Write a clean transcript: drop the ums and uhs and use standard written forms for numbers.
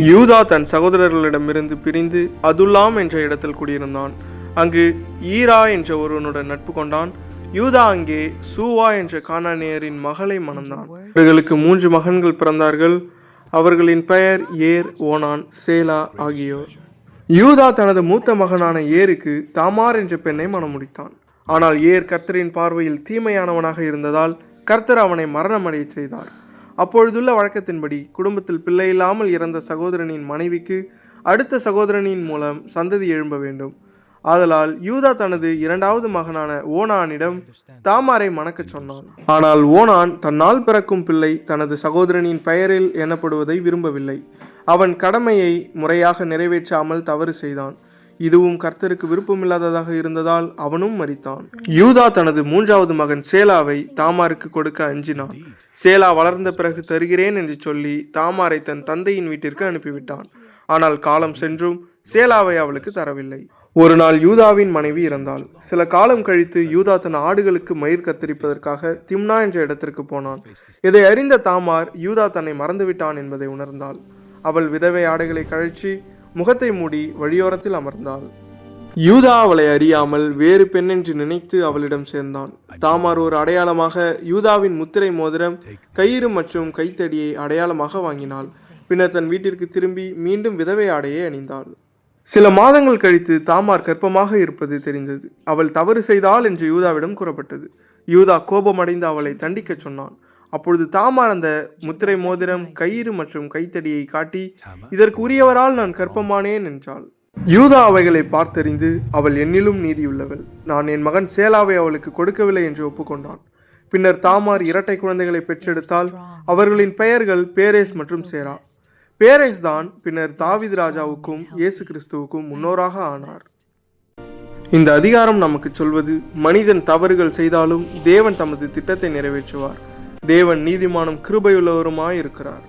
யூதா தன் சகோதரர்களிடமிருந்து பிரிந்து அதுல்லாம் என்ற இடத்தில் குடியிருந்தான். அங்கு ஈரா என்ற ஒருவனுடன் நட்பு கொண்டான். யூதா அங்கே சூவா என்ற கானானியரின் மகளை மணந்தான். இவர்களுக்கு 3 மகன்கள் பிறந்தார்கள். அவர்களின் பெயர் ஏர், ஓனான், சேலா ஆகியோர். யூதா தனது மூத்த மகனான ஏருக்கு தாமார் என்ற பெண்ணை மணமுடித்தான். ஆனால் ஏர் கர்த்தரின் பார்வையில் தீமையானவனாக இருந்ததால் கர்த்தர் அவனை மரணமடைய செய்தார். அப்பொழுதுள்ள வழக்கத்தின்படி குடும்பத்தில் பிள்ளை இல்லாமல் இறந்த சகோதரனின் மனைவிக்கு அடுத்த சகோதரனின் மூலம் சந்ததி எழும்ப வேண்டும். ஆதலால் யூதா தனது 2வது மகனான ஓனானிடம் தாமாரை மணக்கச் சொன்னான். ஆனால் ஓனான் தன்னால் பிறக்கும் பிள்ளை தனது சகோதரனின் பெயரில் எண்ணப்படுவதை விரும்பவில்லை. அவன் கடமையை முறையாக நிறைவேற்றாமல் தவறு செய்தான். இதுவும் கர்த்தருக்கு விருப்பமில்லாததாக இருந்ததால் அவனும் மரித்தான். யூதா தனது 3வது மகன் சேலாவை தாமாருக்கு கொடுக்க அஞ்சினான். சேலா வளர்ந்த பிறகு தருகிறேன் என்று சொல்லி தாமாரை தன் தந்தையின் வீட்டிற்கு அனுப்பிவிட்டான். ஆனால் காலம் சென்றும் சேலாவை அவளுக்கு தரவில்லை. ஒரு நாள் யூதாவின் மனைவி இறந்தாள். சில காலம் கழித்து யூதா தன் ஆடுகளுக்கு மயிர் கத்தரிப்பதற்காக திம்னா என்ற இடத்திற்கு போனான். இதை அறிந்த தாமார் யூதா தன்னை மறந்துவிட்டான் என்பதை உணர்ந்தாள். அவள் விதவை ஆடைகளை கழற்றி முகத்தை மூடி வழியோரத்தில் அமர்ந்தாள். யூதா அவளை அறியாமல் வேறு பெண்ணென்று நினைத்து அவளிடம் சேர்ந்தான். தாமார் ஒரு அடையாளமாக யூதாவின் முத்திரை மோதிரம், கயிறு மற்றும் கைத்தடியை அடையாளமாக வாங்கினாள். பின்னர் தன் வீட்டிற்கு திரும்பி மீண்டும் விதவை ஆடையை அணிந்தாள். சில மாதங்கள் கழித்து தாமார் கர்ப்பமாக இருப்பது தெரிந்தது. அவள் தவறு செய்தாள் என்று யூதாவிடம் கூறப்பட்டது. யூதா கோபமடைந்து அவளை தண்டிக்க சொன்னான். அப்பொழுது தாமார் அந்த முத்திரை மோதிரம், கயிறு மற்றும் கைத்தடியை காட்டி, இதற்கு உரியவரால் நான் கர்ப்பமானேன் என்றாள். யூதா அவைகளை பார்த்தறிந்து, அவள் என்னிலும் நீதியுள்ளவள், நான் என் மகன் சேலாவை அவளுக்கு கொடுக்கவில்லை என்று ஒப்புக்கொண்டான். பின்னர் தாமார் 2 குழந்தைகளை பெற்றெடுத்தால். அவர்களின் பெயர்கள் பேரேஸ் மற்றும் சேரா. பேரேஸ் தான் பின்னர் தாவீது ராஜாவுக்கும் இயேசு கிறிஸ்துவுக்கும் முன்னோராக ஆனார். இந்த அதிகாரம் நமக்கு சொல்வது, மனிதன் தவறுகள் செய்தாலும் தேவன் தமது திட்டத்தை நிறைவேற்றுவார். தேவன் நீதிமானும் கிருபையுள்ளவருமாய் இருக்கிறார்.